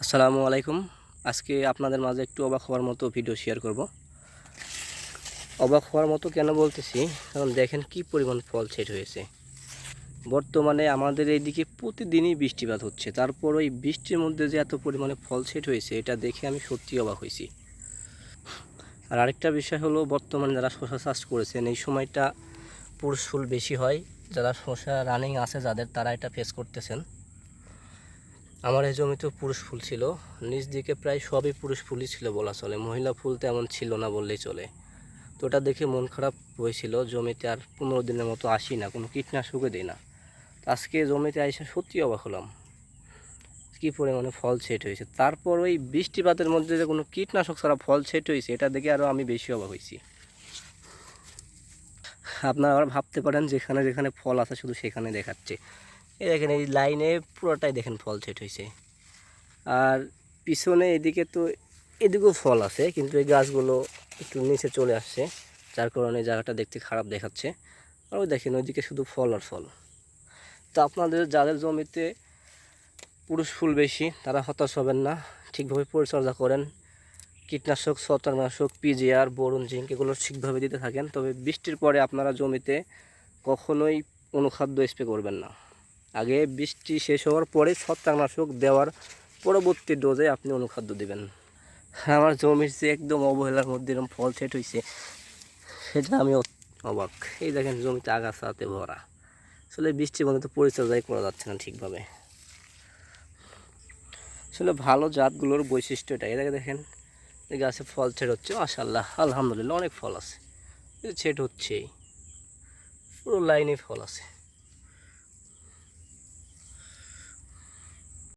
আসসালামু আলাইকুম। আজকে আপনাদের মাঝে একটু অবাক হওয়ার মতো ভিডিও শেয়ার করব। অবাক হওয়ার মতো কেন বলতেছি, কারণ দেখেন কি পরিমাণ ফল সেট হয়েছে। বর্তমানে আমাদের এইদিকে প্রতিদিনই বৃষ্টিপাত হচ্ছে, তারপর ওই বৃষ্টির মধ্যে যে এত পরিমাণে ফল সেট হয়েছে এটা দেখে আমি সত্যি অবাক হয়েছি। আর আরেকটা বিষয় হলো, বর্তমানে যারা শসা চাষ করেছেন এই সময়টা পুরুষ ফুল বেশি হয়। যারা শসা রানিং আছে যাদের, তারা এটা ফেস করতেছেন। আমার এই জমিতেও পুরুষ ফুল ছিল, নিচ দিকে প্রায় সবই পুরুষ ফুলই ছিল বলা চলে, মহিলা ফুল তেমন ছিল না বললেই চলে। তো ওটা দেখে মন খারাপ হয়েছিল। জমিতে আর 15 দিনের মতো আসি না, কোনো কীটনাশকও দিই না। আজকে জমিতে আইসা সত্যি অবাক হলাম কী পরিমাণে ফল সেট হয়েছে। তারপর ওই বৃষ্টিপাতের মধ্যে যে কোনো কীটনাশক ছাড়া ফল সেট হয়েছে এটা দেখে আরও আমি বেশি অবাক হয়েছি। আপনারা আবার ভাবতে পারেন যেখানে যেখানে ফল আছে শুধু সেখানে দেখাচ্ছে। এই দেখেন এই লাইনে পুরোটাই দেখেন ফল সেট হয়েছে। আর পিছনে এদিকে তো এদিকেও ফল আছে, কিন্তু এই গাছগুলো একটু নিচে চলে আসছে, যার কারণে জায়গাটা দেখতে খারাপ দেখাচ্ছে। আর ওই দেখেন ওইদিকে শুধু ফল আর ফল। তো আপনাদের যাদের জমিতে পুরুষ ফুল বেশি তারা হতাশ হবেন না, ঠিকভাবে পরিচর্যা করেন, কীটনাশক, ছত্রাকনাশক, পিজিআর, বোরন, জিঙ্ক এগুলো ঠিকভাবে দিতে থাকেন। তবে বৃষ্টির পরে আপনারা জমিতে কখনোই অনুখাদ্য স্প্রে করবেন না। আগে বৃষ্টি শেষ হওয়ার পরে ছত্রাকনাশক দেওয়ার পরবর্তী ডোজে আপনি অনুখাদ্য দিবেন। আমার জমির যে একদম অবহেলার মধ্যে এরকম ফল সেট হয়েছে সেটা আমি অবাক। এই দেখেন জমিতে আগাছাতে ভরা। আসলে বৃষ্টির মধ্যে তো পরিচর্যাই করা যাচ্ছে না ঠিকভাবে। আসলে ভালো জাতগুলোর বৈশিষ্ট্য এটা। এটাকে দেখেন এই গাছে ফল সেট হচ্ছে, মাশাআল্লাহ, আলহামদুলিল্লাহ, অনেক ফল আছে, সেট হচ্ছেই, পুরো লাইনে ফল আছে।